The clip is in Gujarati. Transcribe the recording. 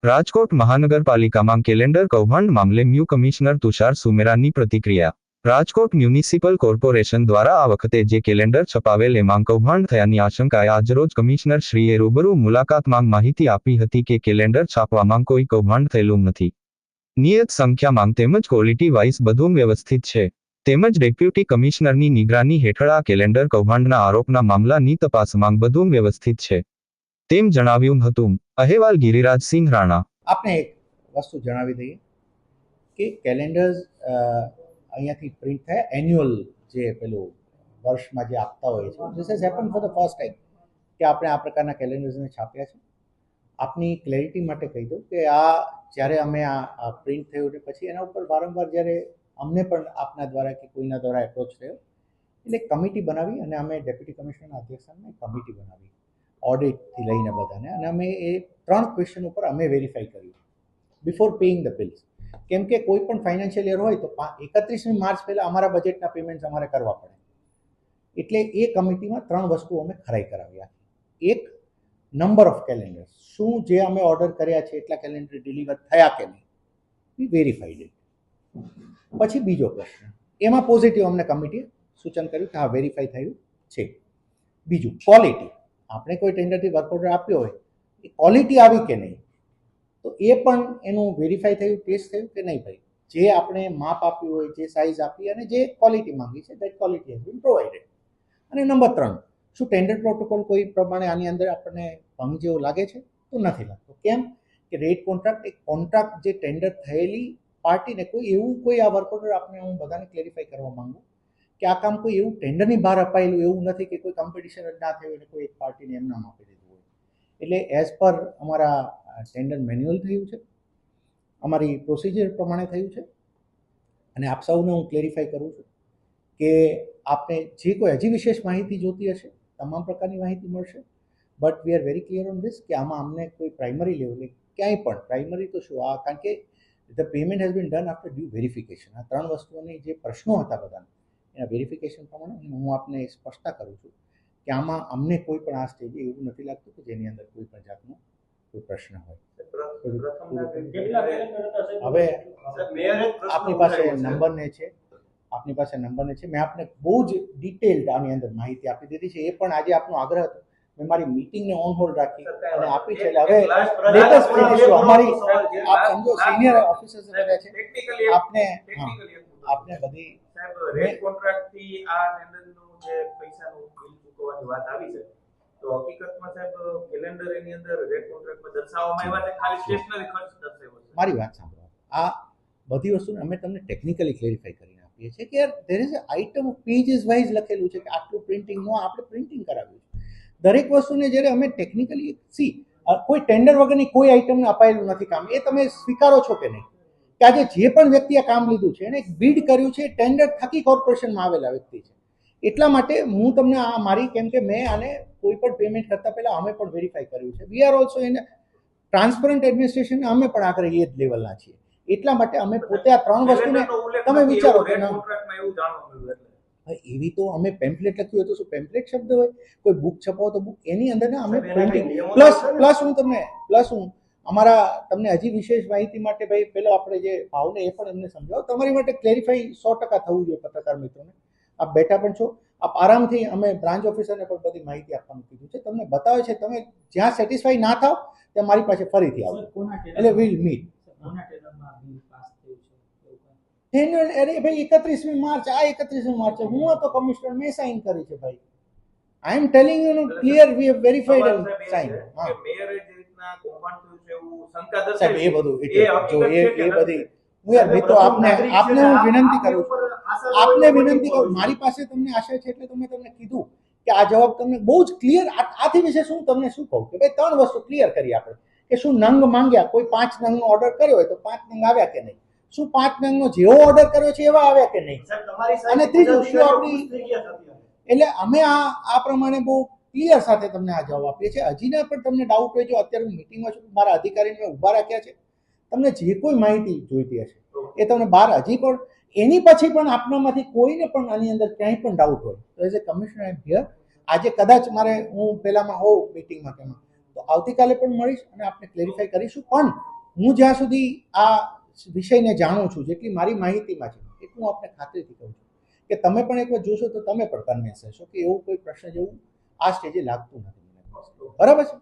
રાજકોટ મહાનગરપાલિકામાં કેલેન્ડર કૌભાંડ મામલે મ્યુ કમિશનર તુષાર સુમેરાની પ્રતિક્રિયા. રાજકોટ મ્યુનિસિપલ કોર્પોરેશન દ્વારા આ વખતે જે કેલેન્ડર છપાવેલ એમાં કૌભાંડ થયાની આશંકાએ આજરોજ કમિશનર શ્રીએ રૂબરૂ મુલાકાતમાં માહિતી આપી હતી કે કેલેન્ડર છાપવામાં કોઈ કૌભાંડ થયેલું નથી. નિયત સંખ્યામાં તેમજ ક્વોલિટી વાઇઝ બધું વ્યવસ્થિત છે. તેમજ ડેપ્યુટી કમિશનરની નિગરાની હેઠળ આ કેલેન્ડર કૌભાંડના આરોપના મામલાની તપાસમાં બધું વ્યવસ્થિત છે તેમ જણાવ્યું હતું. અહેવાલ ગિરિરાજસિંહ રાણા. આપને એક વસ્તુ જણાવી દઈએ કે કેલેન્ડર્સ અહીંયાથી પ્રિન્ટ થયા એન્યુઅલ જે પેલું વર્ષમાં જે આપતા હોય છે. This has happen for the first time કે આપણે આ પ્રકારના કેલેન્ડર્સને છાપ્યા છે. આપની ક્લેરિટી માટે કહી દઉં કે આ જ્યારે અમે આ પ્રિન્ટ થયું ને પછી એના ઉપર વારંવાર જ્યારે અમને પણ આપના દ્વારા કે કોઈના દ્વારા એપ્રોચ થયો એટલે કમિટી બનાવી અને અમે ડેપ્યુટી કમિશનરના અધ્યક્ષસ્થાને કમિટી બનાવી ઓડિટથી લઈને બધાને, અને અમે એ 3 ક્વેશ્ચન ઉપર અમે વેરીફાઈ કર્યું બિફોર પેઇંગ ધ બિલ્સ. કેમ કે કોઈ પણ ફાઇનાન્શિયલ યર હોય તો 31મી માર્ચ પહેલાં અમારા બજેટના પેમેન્ટ અમારે કરવા પડે. એટલે એ કમિટીમાં 3 વસ્તુ અમે ખરાઈ કરાવ્યા. એક, નંબર ઓફ કેલેન્ડર, શું જે અમે ઓર્ડર કર્યા છે એટલા કેલેન્ડર ડિલિવર થયા કે નહીં, વી વેરીફાઈડ ઇટ. પછી બીજો પ્રશ્ન, એમાં પોઝિટિવ અમને કમિટીએ સૂચન કર્યું કે હા વેરીફાઈ થયું છે. બીજું, ક્વોલિટી, આપણે કોઈ ટેન્ડરથી વર્ક ઓર્ડર આપ્યો હોય એ ક્વોલિટી આવી કે નહીં, તો એ પણ એનું વેરીફાઈ થયું, ટેસ્ટ થયું કે નહીં ભાઈ, જે આપણે માપ આપ્યું હોય, જે સાઇઝ આપી અને જે ક્વોલિટી માંગી છે that quality has been provided. અને નંબર 3, શું ટેન્ડર પ્રોટોકોલ કોઈ પ્રમાણે આની અંદર આપણને ભંગ જેવો લાગે છે? તો નથી લાગતો. કેમ કે રેટ કોન્ટ્રાક્ટ એક કોન્ટ્રાક્ટ જે ટેન્ડર થયેલી પાર્ટીને કોઈ આ વર્ક ઓર્ડર આપણે હું બધાને ક્લેરિફાઈ કરવા માંગુ કે આ કામ કોઈ એવું ટેન્ડરની બહાર અપાયેલું એવું નથી કે કોઈ કોમ્પિટિશન જ ના થયું એટલે કોઈ એક પાર્ટીને એમ નામ આપી દીધું હોય. એટલે એઝ પર અમારા ટેન્ડર મેન્યુઅલ થયું છે, અમારી પ્રોસિજર પ્રમાણે થયું છે. અને આપ સૌને હું ક્લેરિફાઈ કરું છું કે આપને જે કોઈ હજી વિશેષ માહિતી જોતી હશે તમામ પ્રકારની માહિતી મળશે. But we are very clear on this કે આમાં અમને કોઈ પ્રાઇમરી લેવલે ક્યાંય પણ પ્રાઇમરી તો શું આ, કારણ કે the payment has been done after due verification. આ 3 વસ્તુઓની જે પ્રશ્નો હતા બધાના એના વેરિફિકેશન પ્રમાણે હું આપને સ્પષ્ટતા કરું છું કે આમાં અમને કોઈ પણ આ સ્ટેજે એવું નથી લાગતું કે જેની અંદર કોઈ પણ જાતનો કોઈ પ્રશ્ન હોય. હવે આપની પાસે નંબરને છે, મેં આપને બહુ જ ડિટેલ્ડ આની અંદર માહિતી આપી દીધી છે. એ પણ આજે આપનો આગ્રહ હતો, મેં મારી મીટિંગને ઓન હોલ્ડ રાખી અને આપી છે. એટલે હવે લેટેસ્ટ ફિનિશ અમારી આપ સમજો સિનિયર ઓફિસર્સ રહ્યા છે આપને બધી રેટ કોન્ટ્રાક્ટથી આ ટેન્ડરનું જે પૈસાનું બિલ ચૂકવવાની વાત આવી છે, તો હકીકતમાં સાહેબ કેલેન્ડર એની અંદર રેટ કોન્ટ્રાક્ટમાં દર્શાવવામાં આવ્યા છે, ખાલી સ્ટેશનરી ખર્ચ દર્શાવ્યો છે. મારી વાત સાંભળો, આ બધી વસ્તુને અમે તમને ટેકનિકલી ક્લેરિફાઈ કરીને આપીએ છીએ કે યાર there is item pages wise લખેલું છે કે આટલું પ્રિન્ટિંગનું આપણે પ્રિન્ટિંગ કરાવ્યું છે. દરેક વસ્તુને જ્યારે અમે ટેકનિકલી કોઈ ટેન્ડર વગરની કોઈ આઇટમને અપાયેલું નથી કામ. એ તમે સ્વીકારો છો કે નહીં કે આજે જે પણ વ્યક્તિએ કામ લીધું છે એને એક બીડ કર્યું છે, ટેન્ડર થકી કોર્પોરેશનમાં આવેલા વ્યક્તિ છે. એટલા માટે હું તમને આ મારી, કેમ કે મેં આને કોઈ પણ પેમેન્ટ કરતા પહેલા અમે પણ વેરીફાઈ કર્યું છે. We are also in transparent administration, અમે પણ આગળ એ જ લેવલના છીએ. એટલા માટે અમે પોતે આ 3 વસ્તુને તમે વિચારો કે એવી તો અમે પેમ્પલેટ લખ્યું હોય તો શું પેમ્પલેટ શબ્દ હોય, કોઈ બુક છપાવો તો બુક, એની અંદર ને અમે પ્રિન્ટિંગ પ્લસ હું અમારા તમને હજી વિશેષ માહિતી માટે ભાઈ પેલો આપણે જે ભાવને એ પણ એમને સમજાવો. તમારી માટે ક્લેરિફાઈ 100% થવું જોઈએ પત્રકાર મિત્રોને. આપ બેઠા પણ છો, આપ આરામથી, અમે બ્રાન્ચ ઓફિસરને પણ બધી માહિતી આપવાનું કીધું છે, તમને બતાવે છે. તમે જ્યાં સેટિસ્ફાઈ ના થાવ ત્યાં મારી પાસે ફરીથી આવો, એટલે વિલ મીટ. અરે ભાઈ 31મી માર્ચ, આ 31મી માર્ચ હું હતો કમિશનર, મેં સાઇન કરી છે ભાઈ. I am telling you clear, we have verified and sign. હા મેયર જે રીતના કૌભાંડ થયું છે એવું શંકા દર્શાવે સાહેબ, એ બધું જો એ બધી હું યાર મિત્રો આપને હું વિનંતી કરું છું, મારી પાસે તમને આશા છે એટલે તમને કીધું કે આ જવાબ તમને બહુ જ ક્લિયર. આથી વિશે શું તમને શું કહું કે ભાઈ 3 વસ્તુ ક્લિયર કરી આપણે કે શું નંગ માંગ્યા, કોઈ 5 નંગનો ઓર્ડર કર્યો હોય તો 5 નંગ આવ્યા કે નહીં, શું 5 નંગનો જેવો ઓર્ડર કર્યો છે એવા આવ્યા કે નહીં, અને ત્રીજું શું આપણી, એટલે અમે આ પ્રમાણે બહુ ક્લિયર સાથે તમને આ જવાબ આપીએ છીએ. હજીના પણ તમને ડાઉટ હોય, જો અત્યારે હું મિટિંગમાં છું, મારા અધિકારીને મેં ઊભા રાખ્યા છે, તમને જે કોઈ માહિતી જોઈતી હશે એ તમને બહાર હજી પણ, એની પછી પણ આપનામાંથી કોઈને પણ આની અંદર ક્યાંય પણ ડાઉટ હોય તો as a commissioner am here. આજે કદાચ મારે હું પહેલામાં હોઉં મિટિંગમાં તેમાં તો આવતીકાલે પણ મળીશ અને આપણે ક્લેરિફાઈ કરીશું. પણ હું જ્યાં સુધી આ વિષયને જાણું છું, જેટલી મારી માહિતીમાં છે એટલું હું આપને ખાતરીથી કહું છું કે તમે પણ એકવાર જોશો તો તમે પણ કન્વિન્સ થશો કે એવું કોઈ પ્રશ્ન જેવું આ સ્ટેજે લાગતું નથી. બરાબર છે.